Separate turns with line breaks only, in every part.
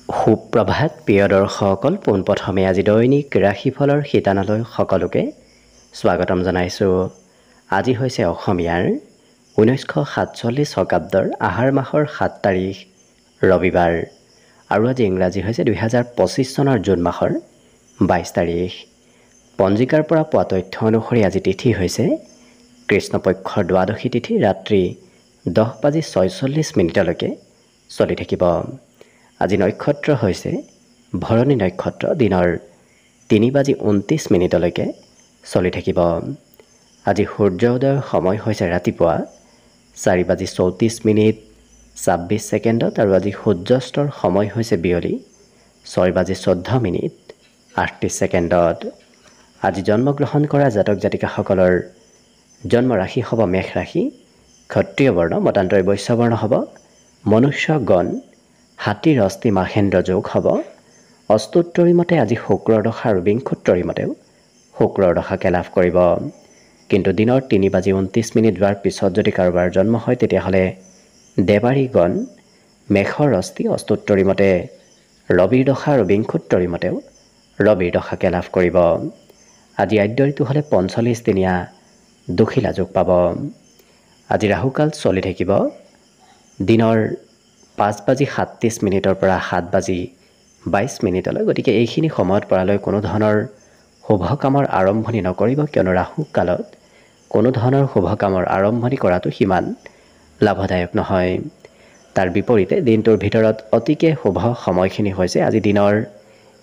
সুপ্ৰভাত প্ৰিয় দৰ্শকসকল, পোনপ্ৰথমে আজি দৈনিক ৰাশিফলৰ শিতানলৈ সকলোকে স্বাগতম জনাইছোঁ। আজি হৈছে অসমীয়াৰ 1947 শকাব্দৰ আহাৰ মাহৰ 7 তাৰিখ ৰবিবাৰ আৰু আজি ইংৰাজী হৈছে 2025 চনৰ জুন মাহৰ 22 তাৰিখ। পঞ্জিকাৰ পৰা পোৱা তথ্য অনুসৰি আজি তিথি হৈছে কৃষ্ণপক্ষৰ দ্বাদশী তিথি, ৰাত্ৰি 10:46 চলি থাকিব। আজি নক্ষত্ৰ হৈছে ভৰণী নক্ষত্ৰ, দিনৰ 3:29 চলি থাকিব। আজি সূৰ্য উদয়ৰ সময় হৈছে ৰাতিপুৱা 4:34:26 আৰু আজি সূৰ্যাস্তৰ সময় হৈছে বিয়লি 6:14:38। আজি জন্মগ্ৰহণ কৰা জাতক জাতিকাসকলৰ জন্ম ৰাশি হ'ব মেষ ৰাশি, ক্ষত্ৰিয় বৰ্ণ, মতান্তৰী বৈশ্য বৰ্ণ হ'ব, মনুষ্য গণ, হাতীৰ অস্থি মাহেন্দ্ৰ যোগ হ'ব। অস্তুত্তৰী মতে আজি শুক্ৰৰ দশা আৰু বিংশোত্তৰী মতেও শুক্ৰৰ দশাকে লাভ কৰিব। কিন্তু দিনৰ 3:29 যোৱাৰ পিছত যদি কাৰোবাৰ জন্ম হয় তেতিয়াহ'লে দেৱাৰী গণ, মেষৰ অস্থি, অস্তুত্তৰী মতে ৰবিৰ দশা আৰু বিংশোত্তৰী মতেও ৰবিৰ দশাকে লাভ কৰিব। আজি আদ্য ঋতু হ'লে 45 দিনীয়া দুখিলা যোগ পাব। আজি ৰাহুকাল চলি থাকিব দিনৰ 5:37 পৰা 7:22। গতিকে এইখিনি সময়ত পৰালৈ কোনো ধৰণৰ শুভ কামৰ আৰম্ভণি নকৰিব, কিয়নো ৰাহু কালত কোনো ধৰণৰ শুভ কামৰ আৰম্ভণি কৰাটো সিমান লাভদায়ক নহয়। তাৰ বিপৰীতে দিনটোৰ ভিতৰত অতিকে শুভ সময়খিনি হৈছে আজি দিনৰ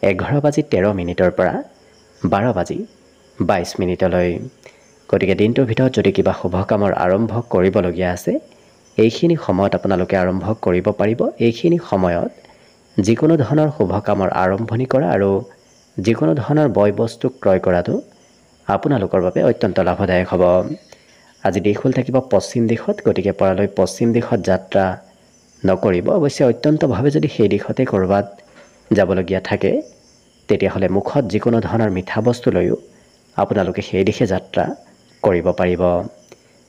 11:13 পৰা 12:22। গতিকে দিনটোৰ ভিতৰত যদি কিবা শুভ কামৰ আৰম্ভ কৰিবলগীয়া আছে এইখিনি সময়ত আপোনালোকে আৰম্ভ কৰিব পাৰিব। এইখিনি সময়ত যিকোনো ধৰণৰ শুভ কামৰ আৰম্ভণি কৰা আৰু যিকোনো ধৰণৰ বয় বস্তু ক্ৰয় কৰাটো আপোনালোকৰ বাবে অত্যন্ত লাভদায়ক হ'ব। আজি দিশ হ'ল থাকিব পশ্চিম দিশত, গতিকে পৰালৈ পশ্চিম দিশত যাত্ৰা নকৰিব। অৱশ্যে অত্যন্তভাৱে যদি সেই দিশতে ক'ৰবাত যাবলগীয়া থাকে তেতিয়াহ'লে মুখত যিকোনো ধৰণৰ মিঠা বস্তু লৈও আপোনালোকে সেই দিশে যাত্ৰা কৰিব পাৰিব।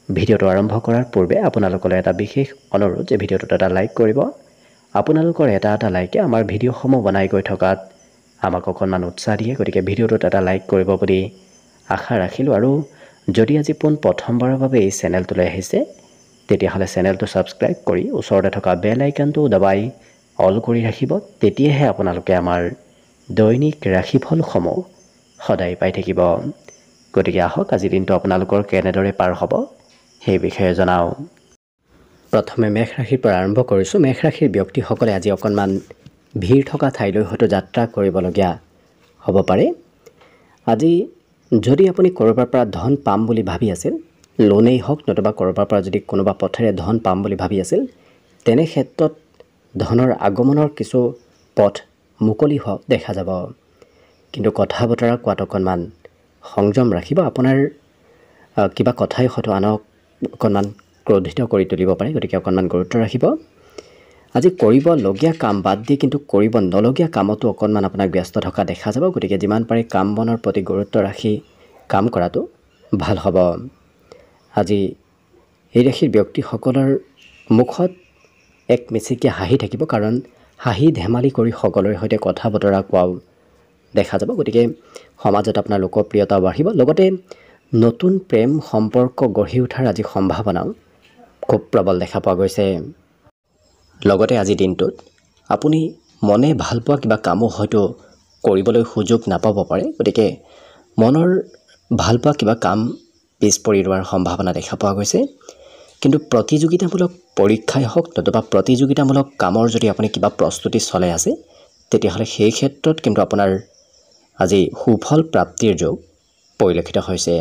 ভিডিঅ'টো আৰম্ভ কৰাৰ পূৰ্বে আপোনালোকলৈ এটা বিশেষ অনুৰোধ যে ভিডিঅ'টোত এটা লাইক কৰিব। আপোনালোকৰ এটা লাইকে আমাৰ ভিডিঅ'সমূহ বনাই গৈ থকাত আমাক অকণমান উৎসাহ দিয়ে। গতিকে ভিডিঅ'টোত এটা লাইক কৰিব বুলি আশা ৰাখিলোঁ। আৰু যদি আজি প্ৰথমবাৰৰ বাবে এই চেনেলটোলৈ আহিছে তেতিয়াহ'লে চেনেলটো ছাবস্ক্ৰাইব কৰি ওচৰতে থকা বেল আইকনটো দবাই অল কৰি ৰাখিব। তেতিয়াহে আপোনালোকে আমাৰ দৈনিক ৰাশিফলসমূহ সদায় পাই থাকিব। গতিকে আহক আজিৰ দিনটো আপোনালোকৰ কেনেদৰে পাৰ হ'ব সেই বিষয়ে জনাওঁ। প্ৰথমে মেষ ৰাশিৰ পৰা আৰম্ভ কৰিছোঁ। মেষ ৰাশিৰ ব্যক্তিসকলে আজি অকণমান ভিৰ থকা ঠাইলৈ হয়তো যাত্ৰা কৰিবলগীয়া হ'ব পাৰে। আজি যদি আপুনি ক'ৰবাৰ পৰা ধন পাম বুলি ভাবি আছিল, লোনেই হওক নতুবা ক'ৰবাৰ পৰা যদি কোনোবা পথেৰে ধন পাম বুলি ভাবি আছিল, তেনে ক্ষেত্ৰত ধনৰ আগমনৰ কিছু পথ মুকলি হোৱা দেখা যাব। কিন্তু কথা বতৰা কোৱাত অকণমান সংযম ৰাখিব। আপোনাৰ কিবা কথাই হয়তো আনক অকণমান ক্ৰোধিত কৰি তুলিব পাৰে, গতিকে অকণমান গুৰুত্ব ৰাখিব। আজি কৰিবলগীয়া কাম বাদ দি কিন্তু কৰিব নলগীয়া কামতো অকণমান আপোনাক ব্যস্ত থকা দেখা যাব। গতিকে যিমান পাৰে কাম বনৰ প্ৰতি গুৰুত্ব ৰাখি কাম কৰাটো ভাল হ'ব। আজি এই ৰাশিৰ ব্যক্তিসকলৰ মুখত এক মিচিকীয়া হাঁহি থাকিব, কাৰণ হাঁহি ধেমালি কৰি সকলোৰে সৈতে কথা বতৰা কোৱাও দেখা যাব। গতিকে সমাজত আপোনাৰ লোকপ্ৰিয়তা বাঢ়িব। লগতে নতুন প্ৰেম সম্পৰ্ক গঢ়ি উঠাৰ আজি সম্ভাৱনাও খুব প্ৰবল দেখা পোৱা গৈছে। লগতে আজিৰ দিনটোত আপুনি মনে ভাল পোৱা কিবা কামো হয়তো কৰিবলৈ সুযোগ নাপাব পাৰে। গতিকে মনৰ ভাল পোৱা কিবা কাম পিছ পৰি ৰোৱাৰ সম্ভাৱনা দেখা পোৱা গৈছে। কিন্তু প্ৰতিযোগিতামূলক পৰীক্ষাই হওক নতুবা প্ৰতিযোগিতামূলক কামৰ যদি আপুনি কিবা প্ৰস্তুতি চলাই আছে তেতিয়াহ'লে সেই ক্ষেত্ৰত কিন্তু আপোনাৰ আজি সুফল প্ৰাপ্তিৰ যোগ পৰিলক্ষিত হৈছে।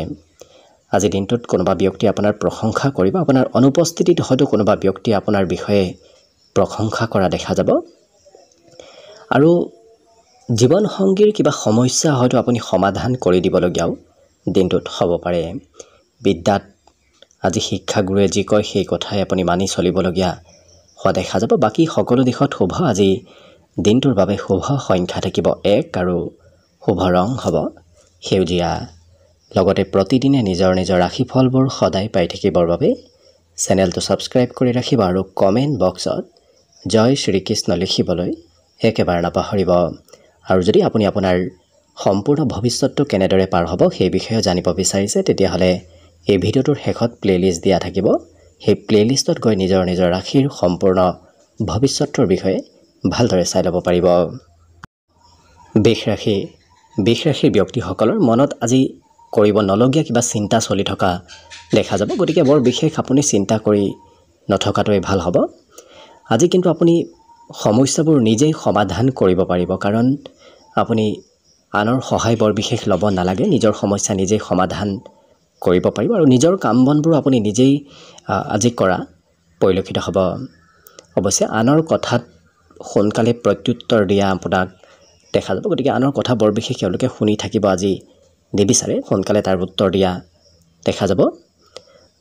আজিৰ দিনটোত কোনোবা ব্যক্তিয়ে আপোনাৰ প্ৰশংসা কৰিব। আপোনাৰ অনুপস্থিতিত হয়তো কোনোবা ব্যক্তিয়ে আপোনাৰ বিষয়ে প্ৰশংসা কৰা দেখা যাব। আৰু জীৱনসংগীৰ কিবা সমস্যা হয়তো আপুনি সমাধান কৰি দিবলগীয়াও দিনটোত হ'ব পাৰে। বিদ্যাত আজি শিক্ষাগুৰুৱে যি কয় সেই কথাই আপুনি মানি চলিবলগীয়া হোৱা দেখা যাব। বাকী সকলো দিশত শুভ। আজি দিনটোৰ বাবে শুভ সংখ্যা থাকিব 1 আৰু শুভ ৰং হ'ব সেউজীয়া। লগতে প্ৰতিদিনে নিজৰ ৰাশিফলবোৰ সদায় পাই থাকিবৰ বাবে চেনেলটো ছাবস্ক্ৰাইব কৰি ৰাখিব আৰু কমেণ্ট বক্সত জয় শ্ৰীকৃষ্ণ লিখিবলৈ একেবাৰে নাপাহৰিব। আৰু যদি আপুনি আপোনাৰ সম্পূৰ্ণ ভৱিষ্যতটো কেনেদৰে পাৰ হ'ব সেই বিষয়ে জানিব বিচাৰিছে তেতিয়াহ'লে এই ভিডিঅ'টোৰ শেষত প্লেলিষ্ট দিয়া থাকিব। সেই প্লেলিষ্টত গৈ নিজৰ ৰাশিৰ সম্পূৰ্ণ ভৱিষ্যতৰ বিষয়ে ভালদৰে চাই ল'ব পাৰিব। বৃষ ৰাশিৰ ব্যক্তিসকলৰ মনত আজি কৰিব নলগীয়া কিবা চিন্তা চলি থকা দেখা যাব, গতিকে বৰ বিশেষ আপুনি চিন্তা কৰি নথকাটোৱে ভাল হ'ব। আজি কিন্তু আপুনি সমস্যাবোৰ নিজেই সমাধান কৰিব পাৰিব, কাৰণ আপুনি আনৰ সহায় বৰ বিশেষ ল'ব নালাগে। নিজৰ সমস্যা নিজেই সমাধান কৰিব পাৰিব আৰু নিজৰ কাম বনবোৰ আপুনি নিজেই আজি কৰা পৰিলক্ষিত হ'ব। অৱশ্যে আনৰ কথাত সোনকালে প্ৰত্যুত্তৰ দিয়া আপোনাক দেখা যাব, গতিকে আনৰ কথা বৰ বিশেষ তেওঁলোকে শুনি থাকিব আজি নিবিচাৰে, সোনকালে তাৰ উত্তৰ দিয়া দেখা যাব।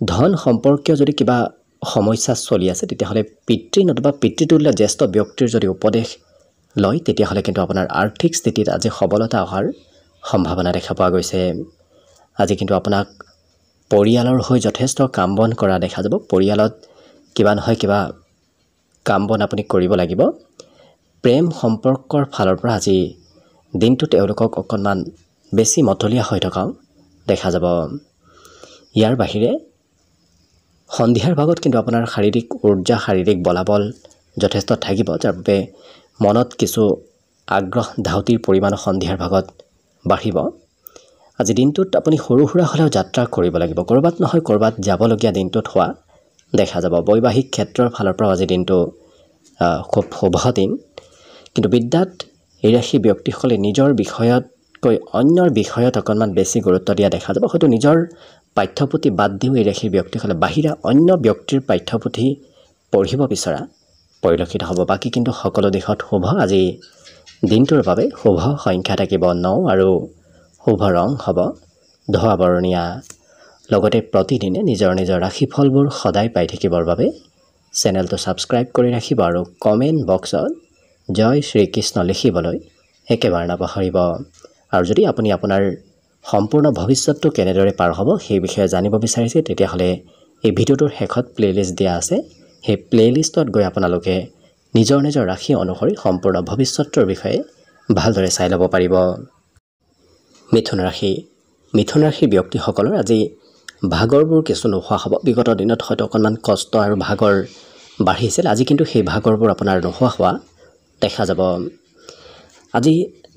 ধন সম্পৰ্কীয় যদি কিবা সমস্যা চলি আছে তেতিয়াহ'লে পিতৃ নতুবা পিতৃতুল্য জ্যেষ্ঠ ব্যক্তিৰ যদি উপদেশ লয় তেতিয়াহ'লে কিন্তু আপোনাৰ আৰ্থিক স্থিতিত আজি সবলতা অহাৰ সম্ভাৱনা দেখা পোৱা গৈছে। আজি কিন্তু আপোনাক পৰিয়ালৰ হৈ যথেষ্ট কাম বন কৰা দেখা যাব। পৰিয়ালত কিবা নহয় কিবা কাম বন আপুনি কৰিব লাগিব। প্ৰেম সম্পৰ্কৰ ফালৰ পৰা আজি দিনটো তেওঁলোকক অকণমান বেছি মতলীয়া হৈ থকাও দেখা যাব। ইয়াৰ বাহিৰে সন্ধিয়াৰ ভাগত কিন্তু আপোনাৰ শাৰীৰিক উৰ্জা শাৰীৰিক বলাবল যথেষ্ট থাকিব, যাৰ বাবে মনত কিছু আগ্ৰহ ধাউতিৰ পৰিমাণ সন্ধিয়াৰ ভাগত বাঢ়িব। আজি দিনটোত আপুনি সৰু সুৰা হ'লেও যাত্ৰা কৰিব লাগিব, ক'ৰবাত নহয় ক'ৰবাত যাবলগীয়া দিনটোত হোৱা দেখা যাব। বৈবাহিক ক্ষেত্ৰৰ ফালৰ পৰাও আজি দিনটো খুব শুভ দিন। কিন্তু বিদ্যাত এই ৰাশি ব্যক্তিসকলে নিজৰ বিষয়তকৈ অন্যৰ বিষয়ত অকণমান বেছি গুৰুত্ব দিয়া দেখা যাব। হয়তো নিজৰ পাঠ্যপুথি বাদ দিও এই ৰাশিৰ ব্যক্তিসকলে বাহিৰা অন্য ব্যক্তিৰ পাঠ্যপুথি পঢ়িব বিচৰা পৰিলক্ষিত হ'ব। বাকী কিন্তু সকলো দিশত শুভ। আজি দিনটোৰ বাবে শুভ সংখ্যা থাকিব 9 আৰু শুভ ৰং হ'ব ধোঁৱা বৰণীয়া। লগতে প্ৰতিদিনে নিজৰ ৰাশিফলবোৰ সদায় পাই থাকিবৰ বাবে চেনেলটো ছাবস্ক্ৰাইব কৰি ৰাখিব আৰু কমেণ্ট বক্সত জয় শ্ৰীকৃষ্ণ লিখিবলৈ একেবাৰে নাপাহৰিব। আৰু যদি আপুনি আপোনাৰ সম্পূৰ্ণ ভৱিষ্যতটো কেনেদৰে পাৰ হ'ব সেই বিষয়ে জানিব বিচাৰিছে তেতিয়াহ'লে এই ভিডিঅ'টোৰ শেষত প্লেলিষ্ট দিয়া আছে। সেই প্লেলিষ্টত গৈ আপোনালোকে নিজৰ ৰাশি অনুসৰি সম্পূৰ্ণ ভৱিষ্যতৰ বিষয়ে ভালদৰে চাই ল'ব পাৰিব। মিথুন ৰাশিৰ ব্যক্তিসকলৰ আজি ভাগৰবোৰ কিছু নোহোৱা হ'ব। বিগত দিনত হয়তো অকণমান কষ্ট আৰু ভাগৰ বাঢ়িছিল, আজি কিন্তু সেই ভাগৰবোৰ আপোনাৰ নোহোৱা হোৱা দেখা যাব। আজি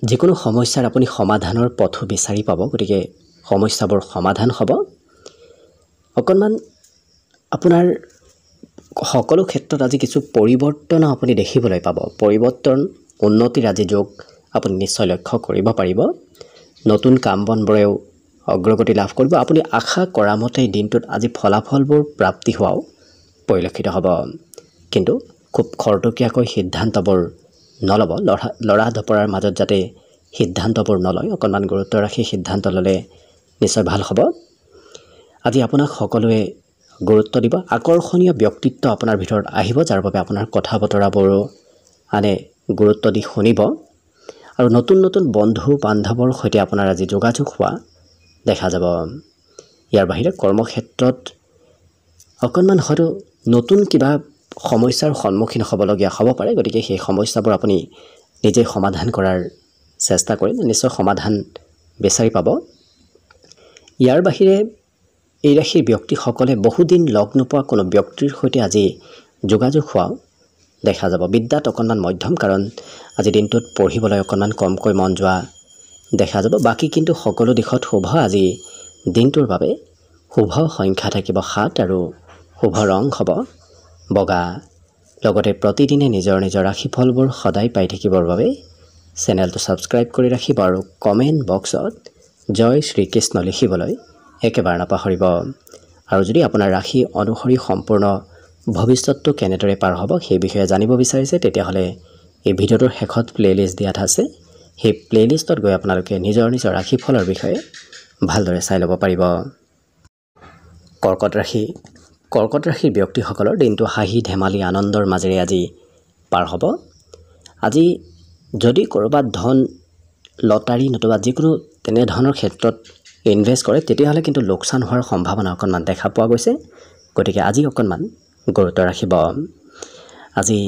যিকোনো সমস্যাৰ আপুনি সমাধানৰ পথো বিচাৰি পাব, গতিকে সমস্যাবোৰ সমাধান হ'ব। অকণমান আপোনাৰ সকলো ক্ষেত্ৰত আজি কিছু পৰিৱৰ্তন আপুনি দেখিবলৈ পাব। পৰিৱৰ্তন উন্নতিৰ আজি যোগ আপুনি নিশ্চয় লক্ষ্য কৰিব পাৰিব। নতুন কাম বনবোৰেও অগ্ৰগতি লাভ কৰিব। আপুনি আশা কৰা মতেই দিনটোত আজি ফলাফলবোৰ প্ৰাপ্তি হোৱাও পৰিলক্ষিত হ'ব। কিন্তু খুব খৰতকীয়াকৈ সিদ্ধান্তবোৰ নল'ব। লৰা ধপৰাৰ মাজত যাতে সিদ্ধান্তবোৰ নলয়, অকণমান গুৰুত্ব ৰাখি সিদ্ধান্ত ল'লে নিশ্চয় ভাল হ'ব। আজি আপোনাক সকলোৱে গুৰুত্ব দিব। আকৰ্ষণীয় ব্যক্তিত্ব আপোনাৰ ভিতৰত আহিব, যাৰ বাবে আপোনাৰ কথা বতৰাবোৰো আনে গুৰুত্ব দি শুনিব। আৰু নতুন বন্ধু বান্ধৱৰ সৈতে আপোনাৰ আজি যোগাযোগ হোৱা দেখা যাব। ইয়াৰ বাহিৰে কৰ্মক্ষেত্ৰত অকণমান হয়তো নতুন কিবা সমস্যাৰ সন্মুখীন হ'বলগীয়া হ'ব পাৰে, গতিকে সেই সমস্যাবোৰ আপুনি নিজেই সমাধান কৰাৰ চেষ্টা কৰিলে নিশ্চয় সমাধান বিচাৰি পাব। ইয়াৰ বাহিৰে এই ৰাশিৰ ব্যক্তিসকলে বহুদিন লগ নোপোৱা কোনো ব্যক্তিৰ সৈতে আজি যোগাযোগ হোৱাও দেখা যাব। বিদ্যাত অকণমান মধ্যম, কাৰণ আজি দিনটোত পঢ়িবলৈ অকণমান কমকৈ মন যোৱা দেখা যাব। বাকী কিন্তু সকলো দিশত শুভ। আজি দিনটোৰ বাবে শুভ সংখ্যা থাকিব 7 আৰু শুভ ৰং হ'ব বগা। লগতে প্ৰতিদিনে নিজৰ ৰাশিফলবোৰ সদায় পাই থাকিবৰ বাবে চেনেলটো ছাবস্ক্ৰাইব কৰি ৰাখিব আৰু কমেণ্ট বক্সত জয় শ্ৰীকৃষ্ণ লিখিবলৈ একেবাৰে নাপাহৰিব। আৰু যদি আপোনাৰ ৰাশি অনুসৰি সম্পূৰ্ণ ভৱিষ্যতটো কেনেদৰে পাৰ হ'ব সেই বিষয়ে জানিব বিচাৰিছে তেতিয়াহ'লে এই ভিডিঅ'টোৰ শেষত প্লেলিষ্ট দিয়াত আছে। সেই প্লেলিষ্টত গৈ আপোনালোকে নিজৰ ৰাশিফলৰ বিষয়ে ভালদৰে চাই ল'ব পাৰিব। কৰ্কট ৰাশিৰ ব্যক্তিসকলৰ দিনটো হাঁহি ধেমালি আনন্দৰ মাজেৰে আজি পাৰ হ'ব। আজি যদি ক'ৰবাত ধন লটাৰী নতুবা যিকোনো তেনেধৰণৰ ক্ষেত্ৰত ইনভেষ্ট কৰে তেতিয়াহ'লে কিন্তু লোকচান হোৱাৰ সম্ভাৱনা অকণমান দেখা পোৱা গৈছে, গতিকে আজি অকণমান গুৰুত্ব ৰাখিব। আজি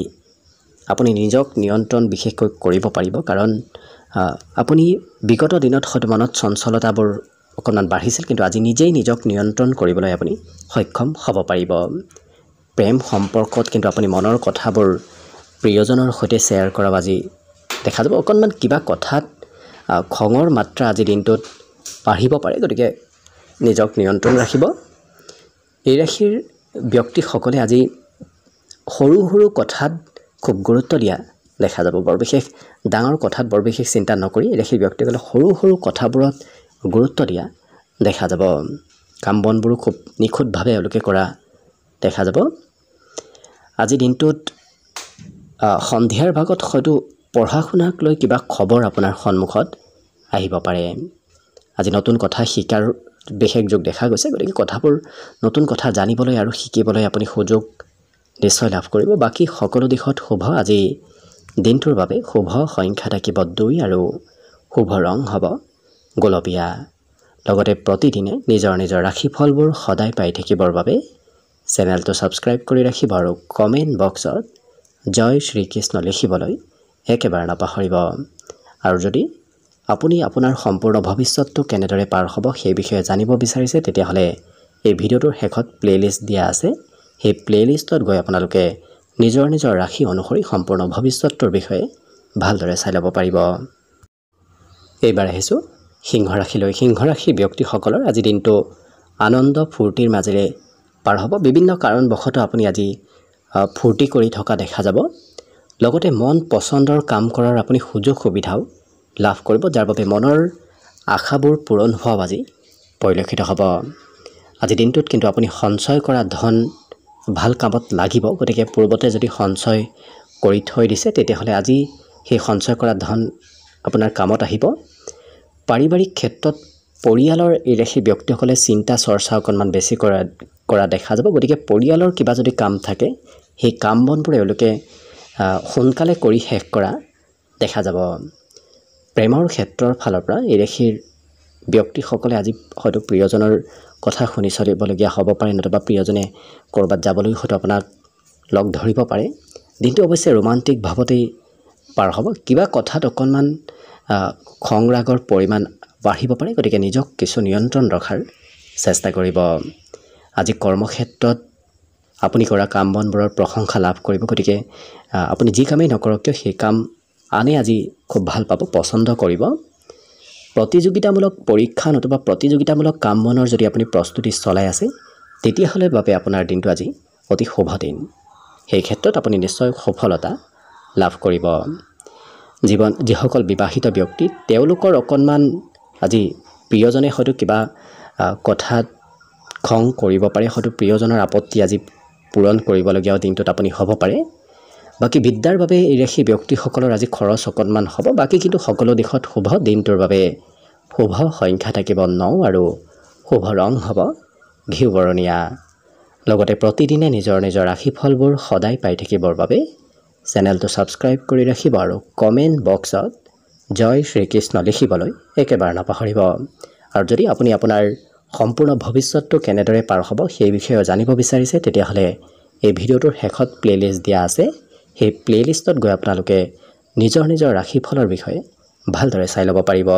আপুনি নিজক নিয়ন্ত্ৰণ বিশেষকৈ কৰিব পাৰিব কাৰণ আপুনি বিগত দিনত হয়তো মনত চঞ্চলতাবোৰ অকণমান বাঢ়িছিল কিন্তু আজি নিজেই নিজক নিয়ন্ত্ৰণ কৰিবলৈ আপুনি সক্ষম হ'ব পাৰিব প্ৰেম সম্পৰ্কত কিন্তু আপুনি মনৰ কথাবোৰ প্ৰিয়জনৰ সৈতে শ্বেয়াৰ কৰা আজি দেখা যাব অকণমান কিবা কথাত খঙৰ মাত্ৰা আজি দিনটোত বাঢ়িব পাৰে গতিকে নিজক নিয়ন্ত্ৰণ ৰাখিব এই ৰাশিৰ ব্যক্তিসকলে আজি সৰু সৰু কথাত খুব গুৰুত্ব দিয়া দেখা যাব বৰ বিশেষ ডাঙৰ কথাত বৰ বিশেষ চিন্তা নকৰি এই ৰাশিৰ ব্যক্তিসকলে সৰু সৰু কথাবোৰত গুৰুত্ব দিয়া দেখা যাব কাম বনবোৰো খুব নিখুঁতভাৱে এওঁলোকে কৰা দেখা যাব আজি দিনটোত সন্ধিয়াৰ ভাগত হয়তো পঢ়া শুনাক লৈ কিবা খবৰ আপোনাৰ সন্মুখত আহিব পাৰে আজি নতুন কথা শিকাৰ বিশেষ যোগ দেখা গৈছে গতিকে কথাবোৰ নতুন কথা জানিবলৈ আৰু শিকিবলৈ আপুনি সুযোগ নিশ্চয় লাভ কৰিব বাকী সকলো দিশত শুভ আজি দিনটোৰ বাবে শুভ সংখ্যা থাকিব 2 আৰু শুভ ৰং হ'ব গোলপীয়া লগতে প্ৰতিদিনে নিজৰ নিজৰ ৰাশিফলবোৰ সদায় পাই থাকিবৰ বাবে চেনেলটো ছাবস্ক্ৰাইব কৰি ৰাখিব আৰু কমেণ্ট বক্সত জয় শ্ৰীকৃষ্ণ লিখিবলৈ একেবাৰে নাপাহৰিব আৰু যদি আপুনি আপোনাৰ সম্পূৰ্ণ ভৱিষ্যতটো কেনেদৰে পাৰ হ'ব সেই বিষয়ে জানিব বিচাৰিছে তেতিয়াহ'লে এই ভিডিঅ'টোৰ শেষত প্লেলিষ্ট দিয়া আছে সেই প্লেলিষ্টত গৈ আপোনালোকে নিজৰ নিজৰ ৰাশি অনুসৰি সম্পূৰ্ণ ভৱিষ্যতটোৰ বিষয়ে ভালদৰে চাই ল'ব পাৰিব এইবাৰ আহিছোঁ সিংহ ৰাশিলৈ সিংহ ৰাশি ব্যক্তিসকলৰ আজি দিনটো আনন্দ ফূৰ্তিৰ মাজেৰে পাৰ হ'ব বিভিন্ন কাৰণবশতঃ আপুনি আজি ফূৰ্তি কৰি থকা দেখা যাব লগতে মন পছন্দৰ কাম কৰাৰ আপুনি সুযোগ সুবিধাও লাভ কৰিব যাৰ বাবে মনৰ আশাবোৰ পূৰণ হোৱা আজি পৰিলক্ষিত হ'ব আজি দিনটোত কিন্তু আপুনি সঞ্চয় কৰা ধন ভাল কামত লাগিব গতিকে পূৰ্বতে যদি সঞ্চয় কৰি থৈ দিছে তেতিয়াহ'লে আজি সেই সঞ্চয় কৰা ধন আপোনাৰ কামত আহিব পাৰিবাৰিক ক্ষেত্ৰত পৰিয়ালৰ এই ৰাশি ব্যক্তিসকলে চিন্তা চৰ্চা অকণমান বেছি কৰা দেখা যাব গতিকে পৰিয়ালৰ কিবা যদি কাম থাকে সেই কাম বনবোৰ এওঁলোকে সোনকালে কৰি শেষ কৰা দেখা যাব প্ৰেমৰ ক্ষেত্ৰৰ ফালৰ পৰা এই ৰাশিৰ ব্যক্তিসকলে আজি হয়তো প্ৰিয়জনৰ কথা শুনি চলিবলগীয়া হ'ব পাৰে নতুবা প্ৰিয়জনে ক'ৰবাত যাবলৈ হয়তো আপোনাক লগ ধৰিব পাৰে দিনটো অৱশ্যে ৰোমান্টিক ভাৱতেই পাৰ হ'ব কিবা কথাত অকণমান খং ৰাগৰ পৰিমাণ বাঢ়িব পাৰে গতিকে নিজক কিছু নিয়ন্ত্ৰণ ৰখাৰ চেষ্টা কৰিব আজি কৰ্মক্ষেত্ৰত আপুনি কৰা কাম বনবোৰৰ প্ৰশংসা লাভ কৰিব গতিকে আপুনি যি কামেই নকৰক কিয় সেই কাম আনে আজি খুব ভাল পাব পছন্দ কৰিব প্ৰতিযোগিতামূলক পৰীক্ষা নতুবা প্ৰতিযোগিতামূলক কাম বনৰ যদি আপুনি প্ৰস্তুতি চলাই আছে তেতিয়াহ'লে বাবে আপোনাৰ দিনটো আজি অতি শুভ দিন সেই ক্ষেত্ৰত আপুনি নিশ্চয় সফলতা লাভ কৰিব যিসকল বিবাহিত ব্যক্তি তেওঁলোকৰ অকণমান আজি প্ৰিয়জনে হয়তো কিবা কথাত খং কৰিব পাৰে হয়তো প্ৰিয়জনৰ আপত্তি আজি পূৰণ কৰিবলগীয়া দিনটোত আপুনি হ'ব পাৰে বাকী বিদ্যাৰ বাবে এই ৰাশি ব্যক্তিসকলৰ আজি খৰচ অকণমান হ'ব বাকী কিন্তু সকলো দিশত শুভ দিনটোৰ বাবে শুভ সংখ্যা থাকিব 9 আৰু শুভ ৰং হ'ব ঘিউ বৰণীয়া লগতে প্ৰতিদিনে নিজৰ নিজৰ ৰাশিফলবোৰ সদায় পাই থাকিবৰ বাবে চেনেলটো ছাবস্ক্ৰাইব কৰি ৰাখিব আৰু কমেণ্ট বক্সত জয় শ্ৰীকৃষ্ণ লিখিবলৈ একেবাৰে নাপাহৰিব আৰু যদি আপুনি আপোনাৰ সম্পূৰ্ণ ভৱিষ্যতটো কেনেদৰে পাৰ হ'ব সেই বিষয়ে জানিব বিচাৰিছে তেতিয়াহ'লে এই ভিডিঅ'টোৰ শেষত প্লেলিষ্ট দিয়া আছে সেই প্লেলিষ্টত গৈ আপোনালোকে নিজৰ নিজৰ ৰাশিফলৰ বিষয়ে ভালদৰে চাই ল'ব পাৰিব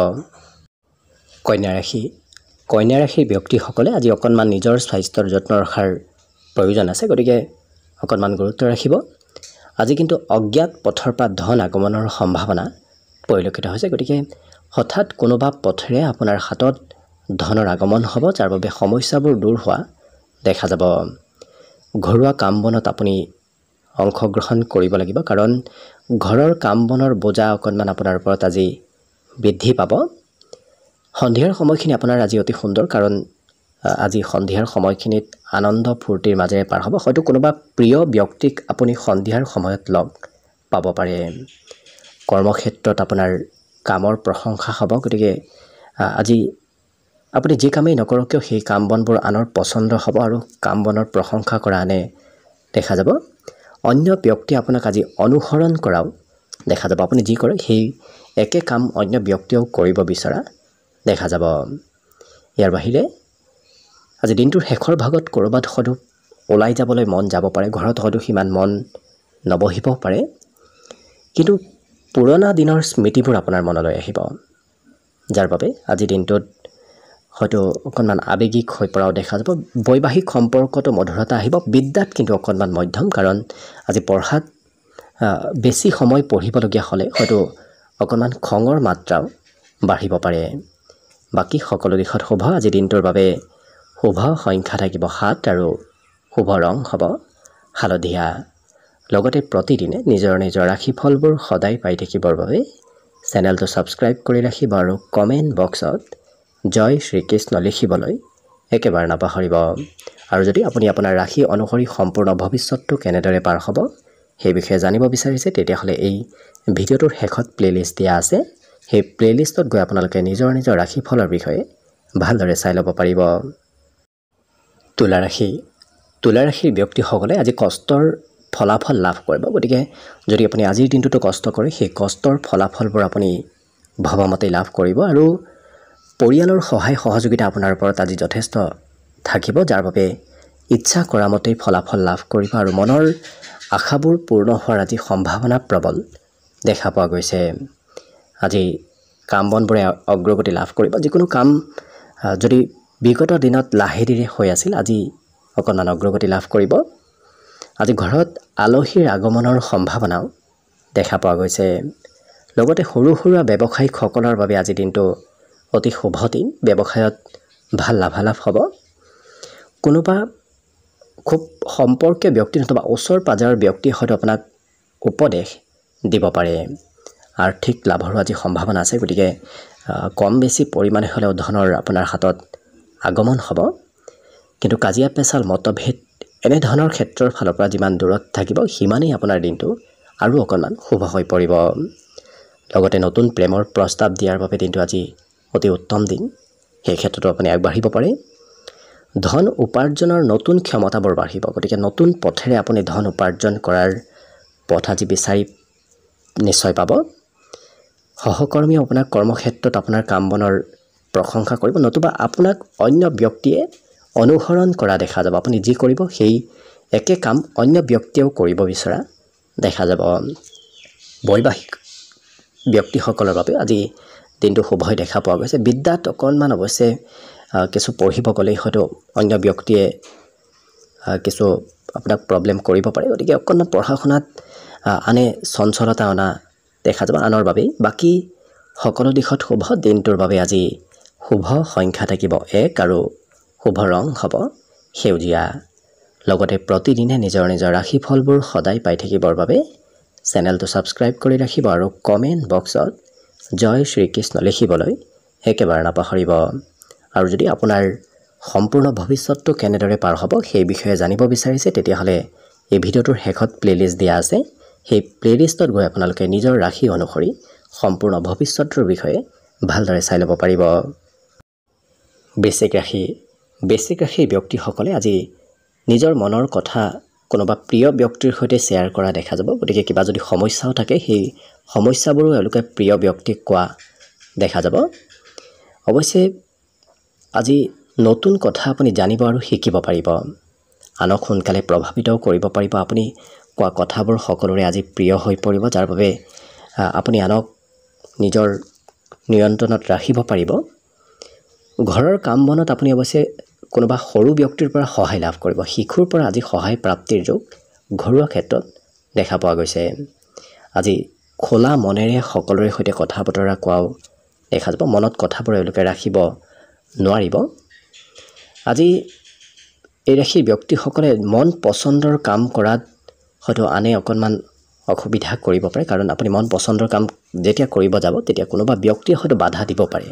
কন্যা ৰাশিৰ ব্যক্তিসকলে আজি অকণমান নিজৰ স্বাস্থ্যৰ যত্ন ৰখাৰ প্ৰয়োজন আছে গতিকে অকণমান গুৰুত্ব ৰাখিব আজি কিন্তু অজ্ঞাত পথৰ পৰা ধন আগমনৰ সম্ভাৱনা পৰিলক্ষিত হৈছে গতিকে হঠাৎ কোনোবা পথেৰে আপোনাৰ হাতত ধনৰ আগমন হ'ব যাৰ বাবে সমস্যাবোৰ দূৰ হোৱা দেখা যাব ঘৰুৱা কাম বনত আপুনি অংশগ্ৰহণ কৰিব লাগিব কাৰণ ঘৰৰ কাম বনৰ বোজা অকণমান আপোনাৰ ওপৰত আজি বৃদ্ধি পাব সন্ধিয়াৰ সময়খিনি আপোনাৰ আজি অতি সুন্দৰ কাৰণ আজি সন্ধিয়াৰ সময়খিনিত আনন্দ ফূৰ্তিৰ মাজেৰে পাৰ হ'ব হয়তো কোনোবা প্ৰিয় ব্যক্তিক আপুনি সন্ধিয়াৰ সময়ত লগ পাব পাৰে কৰ্মক্ষেত্ৰত আপোনাৰ কামৰ প্ৰশংসা হ'ব গতিকে আজি আপুনি যি কামেই নকৰক কিয় সেই কাম বনবোৰ আনৰ পছন্দ হ'ব আৰু কাম বনৰ প্ৰশংসা কৰা আনে দেখা যাব অন্য ব্যক্তিয়ে আপোনাক আজি অনুসৰণ কৰাও দেখা যাব আপুনি যি কৰে সেই একে কাম অন্য ব্যক্তিয়েও কৰিব বিচৰা দেখা যাব ইয়াৰ বাহিৰে আজি দিনটোৰ শেষৰ ভাগত ক'ৰবাত হয়তো ওলাই যাবলৈ মন যাব পাৰে ঘৰত হয়তো সিমান মন নবহিব পাৰে কিন্তু পুৰণা দিনৰ স্মৃতিবোৰ আপোনাৰ মনলৈ আহিব, যাৰ বাবে আজি দিনটোত হয়তো অকণমান আৱেগিক হৈ পৰাও দেখা যাব। বৈবাহিক সম্পৰ্কতো মধুৰতা আহিব। বিদ্যাত কিন্তু অকণমান মধ্যম, কাৰণ আজি পঢ়াত বেছি সময় পঢ়িবলগীয়া হ'লে হয়তো অকণমান খঙৰ মাত্ৰাও বাঢ়িব পাৰে। বাকী সকলো দিশত শুভ। আজি দিনটোৰ বাবে শুভ সংখ্যা থাকিব 7 আৰু শুভ ৰং হ'ব হালধীয়া। লগতে প্ৰতিদিনে নিজৰ নিজৰ ৰাশিফলবোৰ সদায় পাই থাকিবৰ বাবে চেনেলটো ছাবস্ক্ৰাইব কৰি ৰাখিব আৰু কমেণ্ট বক্সত জয় শ্ৰীকৃষ্ণ লিখিবলৈ একেবাৰে নাপাহৰিব। আৰু যদি আপুনি আপোনাৰ ৰাশি অনুসৰি সম্পূৰ্ণ ভৱিষ্যতটো কেনেদৰে পাৰ হ'ব সেই বিষয়ে জানিব বিচাৰিছে, তেতিয়াহ'লে এই ভিডিঅ'টোৰ শেষত প্লেলিষ্ট দিয়া আছে। সেই প্লেলিষ্টত গৈ আপোনালোকে নিজৰ নিজৰ ৰাশিফলৰ বিষয়ে ভালদৰে চাই ল'ব পাৰিব। তুলা ৰাশি। তুলা ৰাশিৰ ব্যক্তিসকলে আজি কষ্টৰ ফলাফল লাভ কৰিব। গতিকে যদি আপুনি আজিৰ দিনটোতো কষ্ট কৰে, সেই কষ্টৰ ফলাফলবোৰ আপুনি ভবামতেই লাভ কৰিব। আৰু পৰিয়ালৰ সহায় সহযোগিতা আপোনাৰ ওপৰত আজি যথেষ্ট থাকিব, যাৰ বাবে ইচ্ছা কৰা মতেই ফলাফল লাভ কৰিব আৰু মনৰ আশাবোৰ পূৰ্ণ হোৱাৰ আজি সম্ভাৱনা প্ৰবল দেখা পোৱা গৈছে। আজি কাম বনবোৰে অগ্ৰগতি লাভ কৰিব। যিকোনো কাম যদি বিগত দিনত লাহে ধীৰে হৈ আছিল, আজি অকণমান অগ্ৰগতি লাভ কৰিব। আজি ঘৰত আলহীৰ আগমনৰ সম্ভাৱনাও দেখা পোৱা গৈছে। লগতে সৰু সুৰা ব্যৱসায়িকসকলৰ বাবে আজি দিনটো অতি শুভ দিন। ব্যৱসায়ত ভাল লাভালাভ হ'ব। কোনোবা খুব সম্পৰ্কীয় ব্যক্তি নতুবা ওচৰ পাজৰৰ ব্যক্তিয়ে হয়তো আপোনাক উপদেশ দিব পাৰে। আৰ্থিক লাভৰো আজি সম্ভাৱনা আছে। গতিকে কম বেছি পৰিমাণে হ'লেও ধনৰ আপোনাৰ হাতত আগমন হ'ব। কিন্তু কাজিয়া পেচাল মতভেদ এনেধৰণৰ ক্ষেত্ৰৰ ফালৰ পৰা যিমান দূৰত থাকিব, সিমানেই আপোনাৰ দিনটো আৰু অকণমান শুভ হৈ পৰিব। লগতে নতুন প্ৰেমৰ প্ৰস্তাৱ দিয়াৰ বাবে দিনটো আজি অতি উত্তম দিন। সেই ক্ষেত্ৰতো আপুনি আগবাঢ়িব পাৰে। ধন উপাৰ্জনৰ নতুন ক্ষমতাবোৰ বাঢ়িব। গতিকে নতুন পথেৰে আপুনি ধন উপাৰ্জন কৰাৰ পথ আজি বিচাৰি নিশ্চয় পাব। সহকৰ্মীয়ে আপোনাক কৰ্মক্ষেত্ৰত আপোনাৰ কাম বনৰ প্ৰশংসা কৰিব, নতুবা আপোনাক অন্য ব্যক্তিয়ে অনুসৰণ কৰা দেখা যাব। আপুনি যি কৰিব সেই একে কাম অন্য ব্যক্তিয়েও কৰিব বিচৰা দেখা যাব। বৈবাহিক ব্যক্তিসকলৰ বাবে আজি দিনটো শুভই দেখা পোৱা গৈছে। বিদ্যাত অকণমান অৱশ্যে কিছু পঢ়িব গ'লেই হয়তো অন্য ব্যক্তিয়ে কিছু আপোনাক প্ৰব্লেম কৰিব পাৰে। গতিকে অকণমান পঢ়া শুনাত আনে চঞ্চলতা অনা দেখা যাব আনৰ বাবেই। বাকী সকলো দিশত শুভ। দিনটোৰ বাবে আজি শুভ সংখ্যা থাকিব 1 আৰু শুভ ৰং হ'ব সেউজীয়া। লগতে প্ৰতিদিনে নিজৰ নিজৰ ৰাশিফলবোৰ সদায় পাই থাকিবৰ বাবে চেনেলটো ছাবস্ক্ৰাইব কৰি ৰাখিব আৰু কমেণ্ট বক্সত জয় শ্ৰীকৃষ্ণ লিখিবলৈ একেবাৰে নাপাহৰিব। আৰু যদি আপোনাৰ সম্পূৰ্ণ ভৱিষ্যতটো কেনেদৰে পাৰ হ'ব সেই বিষয়ে জানিব বিচাৰিছে, তেতিয়াহ'লে এই ভিডিঅ'টোৰ শেষত প্লেলিষ্ট দিয়া আছে। সেই প্লেলিষ্টত গৈ আপোনালোকে নিজৰ ৰাশি অনুসৰি সম্পূৰ্ণ ভৱিষ্যতৰ বিষয়ে ভালদৰে চাই ল'ব পাৰিব। বৃশ্চিক ৰাশি। বৃশ্চিক ৰাশিৰ ব্যক্তিসকলে আজি নিজৰ মনৰ কথা কোনোবা প্ৰিয় ব্যক্তিৰ সৈতে শ্বেয়াৰ কৰা দেখা যাব। গতিকে কিবা যদি সমস্যাও থাকে, সেই সমস্যাবোৰো এওঁলোকে প্ৰিয় ব্যক্তিক কোৱা দেখা যাব। অৱশ্যে আজি নতুন কথা আপুনি জানিব আৰু শিকিব পাৰিব। আনক সোনকালে প্ৰভাৱিতও কৰিব পাৰিব। আপুনি কোৱা কথাবোৰ সকলোৰে আজি প্ৰিয় হৈ পৰিব, যাৰ বাবে আপুনি আনক নিজৰ নিয়ন্ত্ৰণত ৰাখিব পাৰিব। ঘৰৰ কাম বনত আপুনি অৱশ্যে কোনোবা সৰু ব্যক্তিৰ পৰা সহায় লাভ কৰিব। শিশুৰ পৰা আজি সহায় প্ৰাপ্তিৰ যোগ ঘৰুৱা ক্ষেত্ৰত দেখা পোৱা গৈছে। আজি খোলা মনেৰে সকলোৰে সৈতে কথা বতৰা কোৱাও দেখা যাব। মনত কথাবোৰ এওঁলোকে ৰাখিব নোৱাৰিব। আজি এই ৰাশিৰ ব্যক্তিসকলে মন পচন্দৰ কাম কৰাত হয়তো আনে অকণমান অসুবিধা কৰিব পাৰে, কাৰণ আপুনি মন পচন্দৰ কাম যেতিয়া কৰিব যাব তেতিয়া কোনোবা ব্যক্তিয়ে হয়তো বাধা দিব পাৰে।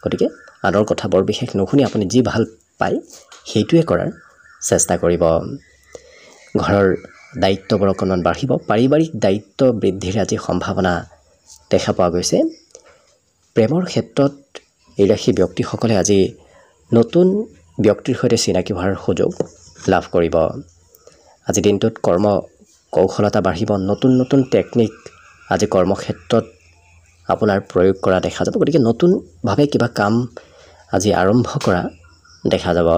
গতিকে আনৰ কথা বৰ বিশেষ নুশুনি আপুনি যি ভাল পায় সেইটোৱে কৰাৰ চেষ্টা কৰিব। ঘৰৰ দায়িত্ববোৰ অকণমান বাঢ়িব। পাৰিবাৰিক দায়িত্ব বৃদ্ধিৰ আজি সম্ভাৱনা দেখা পোৱা গৈছে। প্ৰেমৰ ক্ষেত্ৰত এই ৰাশি ব্যক্তিসকলে আজি নতুন ব্যক্তিৰ সৈতে চিনাকি হোৱাৰ সুযোগ লাভ কৰিব। আজি দিনটোত কৰ্ম কৌশলতা বাঢ়িব। নতুন নতুন টেকনিক আজি কৰ্মক্ষেত্ৰত আপোনাৰ প্ৰয়োগ কৰা দেখা যাব। গতিকে নতুনভাৱে কিবা কাম আজি আৰম্ভ কৰা দেখা যাব।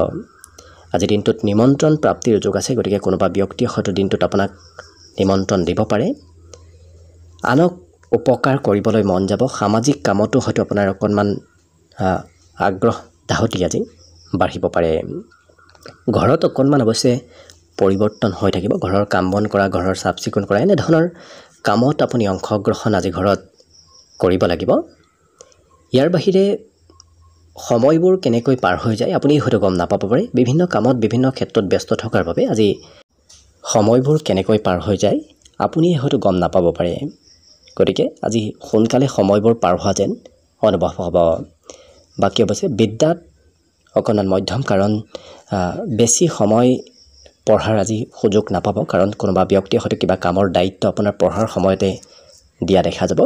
আজি দিনটোত নিমন্ত্ৰণ প্ৰাপ্তিৰ যোগ আছে। গতিকে কোনোবা ব্যক্তিয়ে হয়তো দিনটোত আপোনাক নিমন্ত্ৰণ দিব পাৰে। আনক উপকাৰ কৰিবলৈ মন যাব। সামাজিক কামতো হয়তো আপোনাৰ অকণমান আগ্ৰহ ধাউতি আজি বাঢ়িব পাৰে। ঘৰত অকণমান অৱশ্যে পৰিৱৰ্তন হৈ থাকিব। ঘৰৰ কাম বন কৰা, ঘৰৰ চাফ চিকুণ কৰা, এনেধৰণৰ কামত আপুনি অংশগ্ৰহণ আজি ঘৰত কৰিব লাগিব। ইয়াৰ বাহিৰে সময়বোৰ কেনেকৈ পাৰ হৈ যায় আপুনি হয়তো গম নাপাব পাৰে। বিভিন্ন কামত বিভিন্ন ক্ষেত্ৰত ব্যস্ত থকাৰ বাবে আজি সময়বোৰ কেনেকৈ পাৰ হৈ যায় আপুনি হয়তো গম নাপাব পাৰে। গতিকে আজি সোনকালে সময়বোৰ পাৰ হোৱা যেন অনুভৱ হ'ব। বাকী অৱশ্যে বিদ্যাত অকণমান মধ্যম, কাৰণ বেছি সময় পঢ়াৰ আজি সুযোগ নাপাব, কাৰণ কোনোবা ব্যক্তিয়ে হয়তো কিবা কামৰ দায়িত্ব আপোনাৰ পঢ়াৰ সময়তে দিয়া দেখা যাব।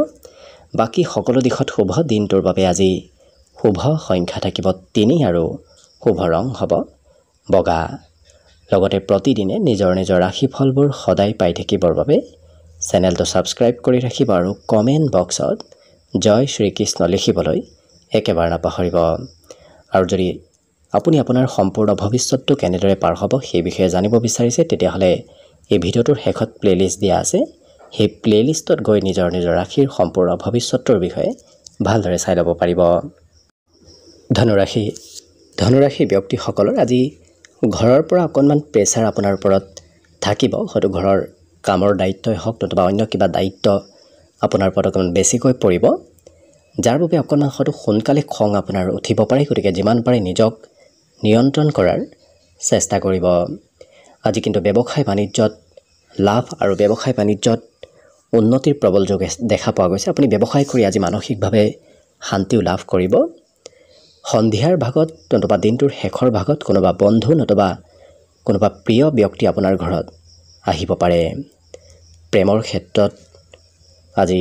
বাকী সকলো দিশত শুভ। দিনটোৰ বাবে আজি শুভ সংখ্যা থাকিব 3 আৰু শুভ ৰং হ'ব বগা। লগতে প্ৰতিদিনে নিজৰ নিজৰ ৰাশিফলবোৰ সদায় পাই থাকিবৰ বাবে চেনেলটো ছাবস্ক্ৰাইব কৰি ৰাখিব আৰু কমেণ্ট বক্সত জয় শ্ৰীকৃষ্ণ লিখিবলৈ একেবাৰে নাপাহৰিব। আৰু যদি আপুনি আপোনাৰ সম্পূৰ্ণ ভৱিষ্যতটো কেনেদৰে পাৰ হ'ব সেই বিষয়ে জানিব বিচাৰিছে, তেতিয়াহ'লে এই ভিডিঅ'টোৰ শেষত প্লে'লিষ্ট দিয়া আছে। সেই প্লে'লিষ্টত গৈ নিজৰ নিজৰ ৰাশিৰ সম্পূৰ্ণ ভৱিষ্যতৰ বিষয়ে ভালদৰে চাই ল'ব পাৰিব। ধনুৰাশি ব্যক্তিসকলৰ আজি ঘৰৰ পৰা অকণমান প্ৰেছাৰ আপোনাৰ ওপৰত থাকিব। হয়তো ঘৰৰ কামৰ দায়িত্বই হওক নতুবা অন্য কিবা দায়িত্ব আপোনাৰ ওপৰত অকণমান বেছিকৈ পৰিব, যাৰ বাবে অকণমান হয়তো সোনকালে খং আপোনাৰ উঠিব পাৰে। গতিকে যিমান পাৰে নিজক নিয়ন্ত্ৰণ কৰাৰ চেষ্টা কৰিব। আজি কিন্তু ব্যৱসায় বাণিজ্যত লাভ আৰু ব্যৱসায় বাণিজ্যত উন্নতিৰ প্ৰবল যোগ দেখা পোৱা গৈছে। আপুনি ব্যৱসায় কৰি আজি মানসিকভাৱে শান্তিও লাভ কৰিব। সন্ধিয়াৰ ভাগত নতুবা দিনটোৰ শেষৰ ভাগত কোনোবা বন্ধু নতুবা কোনোবা প্ৰিয় ব্যক্তি আপোনাৰ ঘৰত আহিব পাৰে। প্ৰেমৰ ক্ষেত্ৰত আজি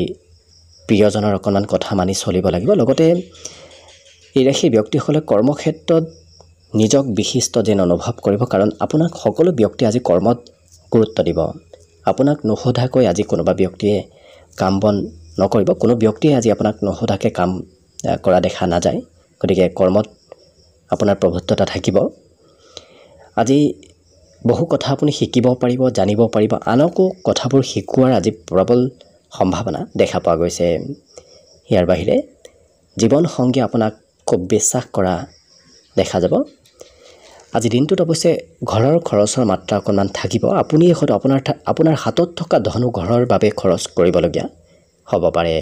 প্ৰিয়জনৰ অকণমান কথা মানি চলিব লাগিব। লগতে এই ৰাশি ব্যক্তিসকলে কৰ্মক্ষেত্ৰত নিজক বিশিষ্ট যেন অনুভৱ কৰিব, কাৰণ আপোনাক সকলো ব্যক্তিয়ে আজি কৰ্মত গুৰুত্ব দিব। আপোনাক নোসোধাকৈ আজি কোনোবা ব্যক্তিয়ে কাম বন নকৰিব। কোনো ব্যক্তিয়ে আজি আপোনাক নোসোধাকৈ কাম কৰা দেখা নাযায়। গতিকে কৰ্মত আপোনাৰ প্ৰভুত্বতা থাকিব। আজি বহু কথা আপুনি শিকিব পাৰিব, জানিব পাৰিব। আনকো কথাবোৰ শিকোৱাৰ আজি প্ৰবল সম্ভাৱনা দেখা পোৱা গৈছে। ইয়াৰ বাহিৰে জীৱনসংগী আপোনাক খুব বিশ্বাস কৰা দেখা যাব। আজি দিনটোত অৱশ্যে ঘৰৰ খৰচৰ মাত্ৰা অকণমান থাকিব। আপুনি হয়তো আপোনাৰ হাতত থকা ধনো ঘৰৰ বাবে খৰচ কৰিবলগীয়া হ'ব পাৰে।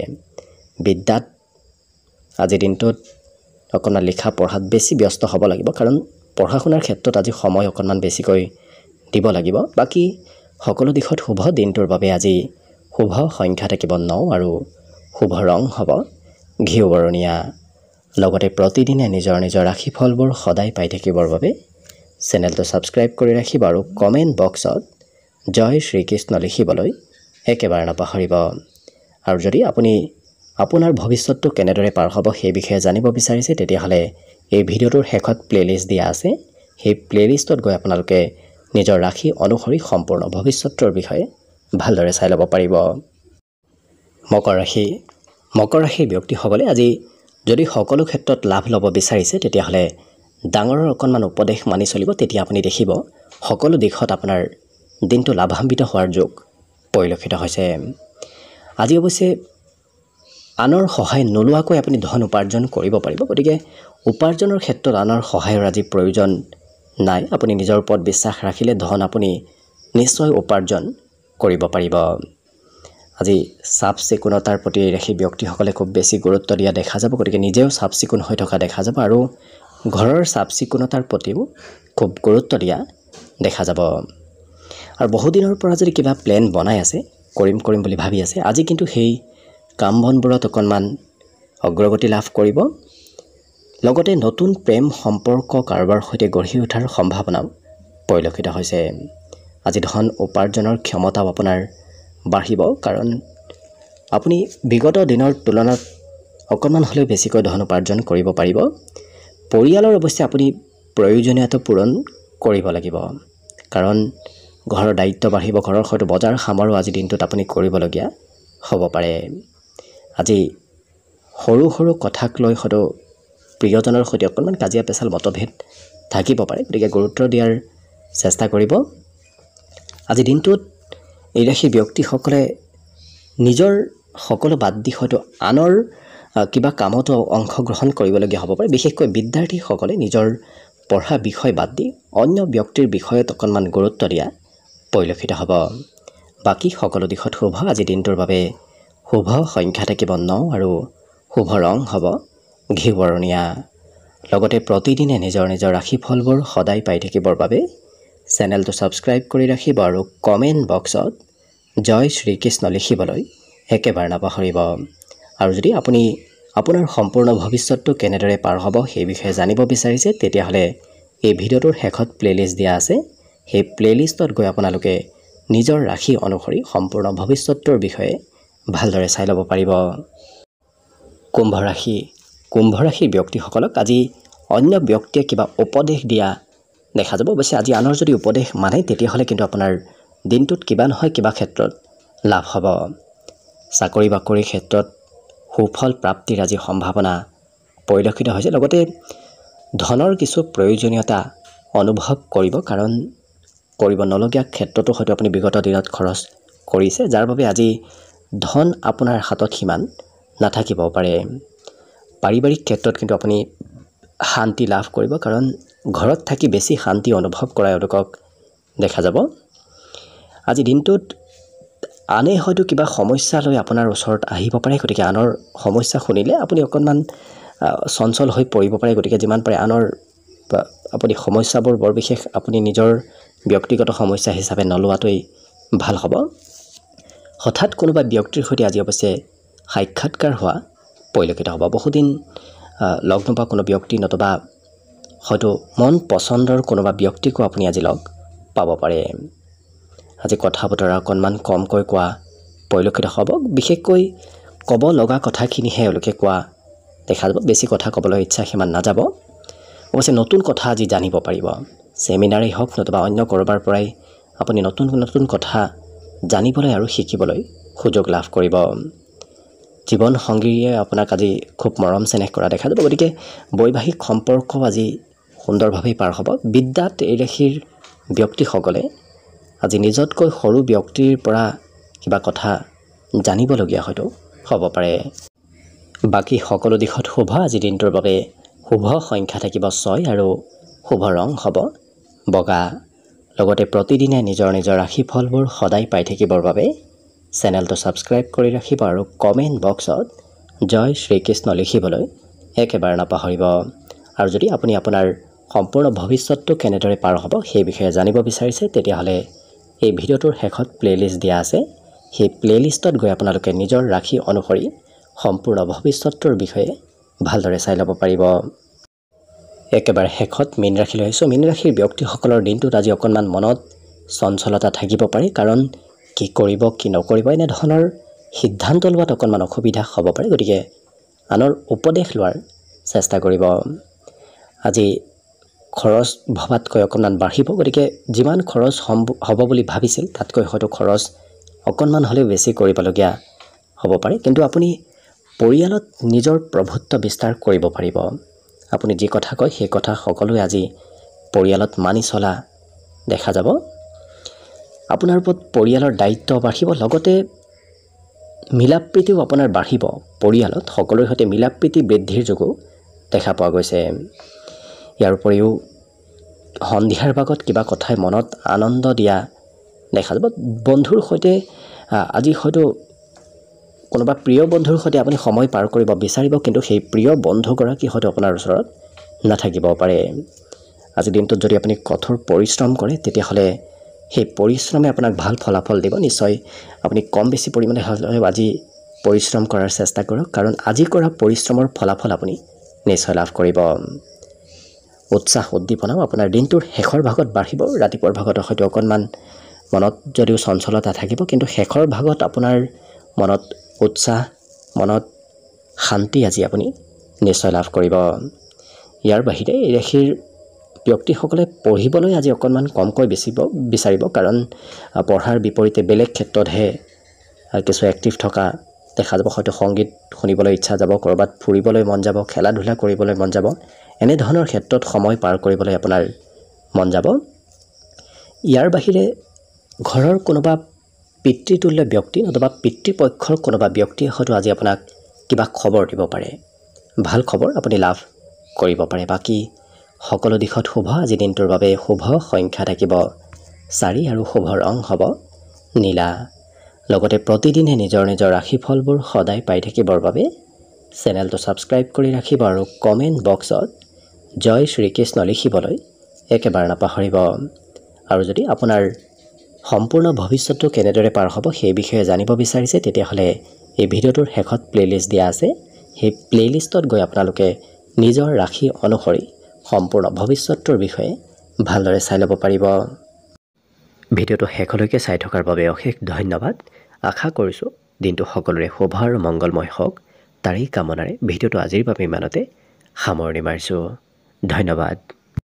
বিদ্যাত আজি দিনটোত অকণমান লিখা পঢ়াত বেছি ব্যস্ত হ'ব লাগিব, কাৰণ পঢ়া শুনাৰ ক্ষেত্ৰত আজি সময় অকণমান বেছিকৈ দিব লাগিব। বাকী সকলো দিশত শুভ। দিনটোৰ বাবে আজি শুভ সংখ্যা থাকিব 9 আৰু শুভ ৰং হ'ব ঘিউ বৰণীয়া। লগতে প্ৰতিদিনে নিজৰ নিজৰ ৰাশিফলবোৰ সদায় পাই থাকিবৰ বাবে চেনেলটো ছাবস্ক্ৰাইব কৰি ৰাখিব আৰু কমেণ্ট বক্সত জয় শ্ৰীকৃষ্ণ লিখিবলৈ একেবাৰে নাপাহৰিব। আৰু যদি আপুনি আপোনাৰ ভৱিষ্যতটো কেনেদৰে পাৰ হ'ব সেই বিষয়ে জানিব বিচাৰিছে, তেতিয়াহ'লে এই ভিডিঅ'টোৰ শেষত প্লে'লিষ্ট দিয়া আছে। সেই প্লে'লিষ্টত গৈ আপোনালোকে নিজৰ ৰাশি অনুসৰি সম্পূৰ্ণ ভৱিষ্যতৰ বিষয়ে ভালদৰে চাই ল'ব পাৰিব। মকৰ ৰাশিৰ ব্যক্তিসকলে আজি যদি সকলো ক্ষেত্ৰত লাভ ল'ব বিচাৰিছে, তেতিয়াহ'লে ডাঙৰৰ অকণমান উপদেশ মানি চলিব। তেতিয়া আপুনি দেখিব সকলো দিশত আপোনাৰ দিনটো লাভান্বিত হোৱাৰ যোগ পৰিলক্ষিত হৈছে। আজি অৱশ্যে আনৰ সহায় নোলোৱাকৈ আপুনি ধন উপাৰ্জন কৰিব পাৰিব। গতিকে উপাৰ্জনৰ ক্ষেত্ৰত আনৰ সহায়ৰ আজি প্ৰয়োজন নাই। আপুনি নিজৰ ওপৰত বিশ্বাস ৰাখিলে ধন আপুনি নিশ্চয় উপাৰ্জন কৰিব পাৰিব। আজি চাফ চিকুণতাৰ প্ৰতি ৰাশি ব্যক্তিসকলে খুব বেছি গুৰুত্ব দিয়া দেখা যাব। গতিকে নিজেও চাফ চিকুণ হৈ থকা দেখা যাব আৰু ঘৰৰ চাফ চিকুণতাৰ প্ৰতিও খুব গুৰুত্ব দিয়া দেখা যাব। আৰু বহুদিনৰ পৰা যদি কিবা প্লেন বনাই আছে, কৰিম বুলি ভাবি আছে, আজি কিন্তু সেই কাম বনবোৰত অকণমান অগ্ৰগতি লাভ কৰিব। লগতে নতুন প্ৰেম সম্পৰ্ক কাৰোবাৰ সৈতে গঢ়ি উঠাৰ সম্ভাৱনাও পৰিলক্ষিত হৈছে। আজি ধন উপাৰ্জনৰ ক্ষমতাও আপোনাৰ বাঢ়িব, কাৰণ আপুনি বিগত দিনৰ তুলনাত অকণমান হ'লেও বেছিকৈ ধন উপাৰ্জন কৰিব পাৰিব। পৰিয়ালৰ অৱশ্যে আপুনি প্ৰয়োজনীয়তা পূৰণ কৰিব লাগিব, কাৰণ ঘৰৰ দায়িত্ব বাঢ়িব। ঘৰৰ হয়তো বজাৰ সামাৰো আজি দিনটোত আপুনি কৰিবলগীয়া হ'ব পাৰে। আজি সৰু সৰু কথাক লৈ হয়তো প্ৰিয়জনৰ সৈতে অকণমান কাজিয়া পেচাল মতভেদ থাকিব পাৰে। গতিকে গুৰুত্ব দিয়াৰ চেষ্টা কৰিব। আজি দিনটোত এই ৰাশি ব্যক্তিসকলে নিজৰ সকলো বাদ দি হয়তো আনৰ কিবা কামতো অংশগ্ৰহণ কৰিবলগীয়া হ'ব পাৰে। বিশেষকৈ বিদ্যাৰ্থীসকলে নিজৰ পঢ়া বিষয় বাদ দি অন্য ব্যক্তিৰ বিষয়ত অকণমান গুৰুত্ব দিয়া পৰিলক্ষিত হ'ব। বাকী সকলো দিশত শুভ। আজি দিনটোৰ বাবে শুভ সংখ্যা থাকিব 9 আৰু শুভ ৰং হ'ব ঘিউবৰণীয়া। লগতে প্ৰতিদিনে নিজৰ নিজৰ ৰাশিফলবোৰ সদায় পাই থাকিবৰ বাবে চেনেলটো ছাবস্ক্ৰাইব কৰি ৰাখিব আৰু কমেণ্ট বক্সত জয় শ্ৰীকৃষ্ণ লিখিবলৈ একেবাৰে নাপাহৰিব। আৰু যদি আপুনি আপোনাৰ সম্পূৰ্ণ ভৱিষ্যতটো কেনেদৰে পাৰ হ'ব সেই বিষয়ে জানিব বিচাৰিছে, তেতিয়াহ'লে এই ভিডিঅ'টোৰ শেষত প্লেলিষ্ট দিয়া আছে। সেই প্লেলিষ্টত গৈ আপোনালোকে নিজৰ ৰাশি অনুসৰি সম্পূৰ্ণ ভৱিষ্যতটোৰ বিষয়ে ভালদৰে চাই ল'ব পাৰিব। কুম্ভ ৰাশি। কুম্ভ ৰাশিৰ ব্যক্তিসকলক আজি অন্য ব্যক্তিয়ে কিবা উপদেশ দিয়া দেখা যাব। অৱশ্যে আজি আনৰ যদি উপদেশ মানে তেতিয়াহ'লে কিন্তু আপোনাৰ দিনটোত কিবা নহয় কিবা ক্ষেত্ৰত লাভ হ'ব। চাকৰি বাকৰিৰ ক্ষেত্ৰত সুফল প্ৰাপ্তিৰ আজি সম্ভাৱনা পৰিলক্ষিত হৈছে। লগতে ধনৰ কিছু প্ৰয়োজনীয়তা অনুভৱ কৰিব, কাৰণ কৰিব নলগীয়া ক্ষেত্ৰতো হয়তো আপুনি বিগত দিনত খৰচ কৰিছে, যাৰ বাবে আজি ধন আপোনাৰ হাতত সিমান নাথাকিব পাৰে। পাৰিবাৰিক ক্ষেত্ৰত কিন্তু আপুনি শান্তি লাভ কৰিব, কাৰণ ঘৰত থাকি বেছি শান্তি অনুভৱ কৰা এওঁলোকক দেখা যাব। আজি দিনটোত আনে হয়তো কিবা সমস্যা লৈ আপোনাৰ ওচৰত আহিব পাৰে, গতিকে আনৰ সমস্যা শুনিলে আপুনি অকণমান চঞ্চল হৈ পৰিব পাৰে। গতিকে যিমান পাৰে আনৰ আপুনি সমস্যাবোৰ বৰ বিশেষ আপুনি নিজৰ ব্যক্তিগত সমস্যা হিচাপে নলোৱাটোৱেই ভাল হ'ব। হঠাৎ কোনোবা ব্যক্তিৰ সৈতে আজি অৱশ্যে সাক্ষাৎকাৰ হোৱা পৰিলক্ষিত হ'ব। বহুদিন লগ নোপোৱা কোনো ব্যক্তি নতুবা হয়তো মন পচন্দৰ কোনোবা ব্যক্তিকো আপুনি আজি লগ পাব পাৰে। আজি কথা বতৰা অকণমান কমকৈ কোৱা পৰিলক্ষিত হ'ব। বিশেষকৈ ক'ব লগা কথাখিনিহে এওঁলোকে কোৱা দেখা যাব। বেছি কথা ক'বলৈ ইচ্ছা সিমান নাযাব। অৱশ্যে নতুন কথা আজি জানিব পাৰিব। ছেমিনাৰেই হওক নতুবা অন্য ক'ৰবাৰ পৰাই আপুনি নতুন নতুন কথা জানিবলৈ আৰু শিকিবলৈ সুযোগ লাভ কৰিব। জীৱন সংগীয়ে আপোনাক আজি খুব মৰম চেনেহ কৰা দেখা যাব। গতিকে বৈবাহিক সম্পৰ্ক আজি সুন্দৰভাৱেই পাৰ হ'ব। বিদ্যাত এই ৰাশিৰ ব্যক্তিসকলে আজি নিজতকৈ সৰু ব্যক্তিৰ পৰা কিবা কথা জানিবলগীয়া হয়তো হ'ব পাৰে। বাকী সকলো দিশত শুভ। আজি দিনটোৰ বাবে শুভ সংখ্যা থাকিব 6 আৰু শুভ ৰং হ'ব বগা। লগতে প্ৰতিদিনে নিজৰ নিজৰ ৰাশিফলবোৰ সদায় পাই থাকিবৰ বাবে চেনেলটো ছাবস্ক্ৰাইব কৰি ৰাখিব আৰু কমেণ্ট বক্সত জয় শ্ৰীকৃষ্ণ লিখিবলৈ একেবাৰে নাপাহৰিব। আৰু যদি আপুনি আপোনাৰ সম্পূৰ্ণ ভৱিষ্যতটো কেনেদৰে পাৰ হ'ব সেই বিষয়ে জানিব বিচাৰিছে, তেতিয়াহ'লে এই ভিডিঅ'টোৰ শেষত প্লেলিষ্ট দিয়া আছে। সেই প্লেলিষ্টত গৈ আপোনালোকে নিজৰ ৰাশি অনুসৰি সম্পূৰ্ণ ভৱিষ্যতটোৰ বিষয়ে ভালদৰে চাই ল'ব পাৰিব। একেবাৰে শেষত মীন ৰাশিলৈ আহিছোঁ। মীন ৰাশিৰ ব্যক্তিসকলৰ দিনটোত আজি অকণমান মনত চঞ্চলতা থাকিব পাৰে, কাৰণ কি কৰিব কি নকৰিব এনেধৰণৰ সিদ্ধান্ত লোৱাত অকণমান অসুবিধা হ'ব পাৰে। গতিকে আনৰ উপদেশ লোৱাৰ চেষ্টা কৰিব। আজি খৰচ ভবাতকৈ অকণমান বাঢ়িব। গতিকে যিমান খৰচ হ'ব বুলি ভাবিছিল তাতকৈ হয়তো খৰচ অকণমান হ'লেও বেছি কৰিবলগীয়া হ'ব পাৰে। কিন্তু আপুনি পৰিয়ালত নিজৰ প্ৰভুত্ব বিস্তাৰ কৰিব পাৰিব। আপুনি যি কথা কয় সেই কথা সকলোৱে আজি পৰিয়ালত মানি চলা দেখা যাব। আপোনাৰ ওপৰত পৰিয়ালৰ দায়িত্ব বাঢ়িব। লগতে মিলাপ্ৰীতিও আপোনাৰ বাঢ়িব। পৰিয়ালত সকলোৰে সৈতে মিলাপ্ৰীতি বৃদ্ধিৰ যোগো দেখা পোৱা গৈছে। ইয়াৰ উপৰিও সন্ধিয়াৰ ভাগত কিবা কথাই মনত আনন্দ দিয়া দেখা যাব। বন্ধুৰ সৈতে আজি হয়তো কোনোবা প্ৰিয় বন্ধুৰ সৈতে আপুনি সময় পাৰ কৰিব বিচাৰিব, কিন্তু সেই প্ৰিয় বন্ধুগৰাকী হয়তো আপোনাৰ ওচৰত নাথাকিব পাৰে। আজি দিনটোত যদি আপুনি কঠোৰ পৰিশ্ৰম কৰে তেতিয়াহ'লে সেই পৰিশ্ৰমে আপোনাক ভাল ফলাফল দিব। নিশ্চয় আপুনি কম বেছি পৰিমাণে হ'লেও আজি পৰিশ্ৰম কৰাৰ চেষ্টা কৰক, কাৰণ আজি কৰা পৰিশ্ৰমৰ ফলাফল আপুনি নিশ্চয় লাভ কৰিব। উৎসাহ উদ্দীপনাও আপোনাৰ দিনটোৰ শেষৰ ভাগত বাঢ়িব। ৰাতিপুৱাৰ ভাগত হয়তো অকণমান মনত যদিও চঞ্চলতা থাকিব, কিন্তু শেষৰ ভাগত আপোনাৰ মনত উৎসাহ, মনত শান্তি আজি আপুনি নিশ্চয় লাভ কৰিব। ইয়াৰ বাহিৰে এই ৰাশিৰ ব্যক্তিসকলে পঢ়িবলৈ আজি অকণমান কমকৈ বিচাৰিব, কাৰণ পঢ়াৰ বিপৰীতে বেলেগ ক্ষেত্ৰতহে কিছু এক্টিভ থকা দেখা যাব। হয়তো সংগীত শুনিবলৈ ইচ্ছা যাব, ক'ৰবাত ফুৰিবলৈ মন যাব, খেলা ধূলা কৰিবলৈ মন যাব, এনেধৰণৰ ক্ষেত্ৰত সময় পাৰ কৰিবলৈ আপোনাৰ মন যাব। ইয়াৰ বাহিৰে ঘৰৰ কোনোবা পিতৃতুল্য ব্যক্তি অথবা পিতৃপক্ষৰ কোনোবা ব্যক্তিয়ে হয়তো আজি আপোনাক কিবা খবৰ দিব পাৰে, ভাল খবৰ আপুনি লাভ কৰিব পাৰে। বাকী সকলো দিশত শুভ। আজি দিনটোৰ বাবে শুভ সংখ্যা থাকিব 4 আৰু শুভ ৰং হ'ব নীলা। লগতে প্ৰতিদিনে নিজৰ নিজৰ ৰাশিফলবোৰ সদায় পাই থাকিবৰ বাবে চেনেলটো ছাবস্ক্ৰাইব কৰি ৰাখিব আৰু কমেণ্ট বক্সত জয় শ্ৰীকৃষ্ণ লিখিবলৈ একেবাৰে নাপাহৰিব। আৰু যদি আপোনাৰ সম্পূৰ্ণ ভৱিষ্যতটো কেনেদৰে পাৰ হ'ব সেই বিষয়ে জানিব বিচাৰিছে, তেতিয়াহ'লে এই ভিডিঅ'টোৰ শেষত প্লেলিষ্ট দিয়া আছে। সেই প্লেলিষ্টত গৈ আপোনালোকে নিজৰ ৰাশি অনুসৰি সম্পূৰ্ণ ভৱিষ্যতটোৰ বিষয়ে ভালদৰে চাই ল'ব পাৰিব। ভিডিঅ'টো শেষলৈকে চাই থকাৰ বাবে অশেষ ধন্যবাদ। আশা কৰিছোঁ দিনটো সকলোৰে শুভ আৰু মংগলময় হওক, তাৰেই কামনাৰে ভিডিঅ'টো আজিৰ বাবে ইমানতে সামৰণি মাৰিছোঁ। ধন্যবাদ।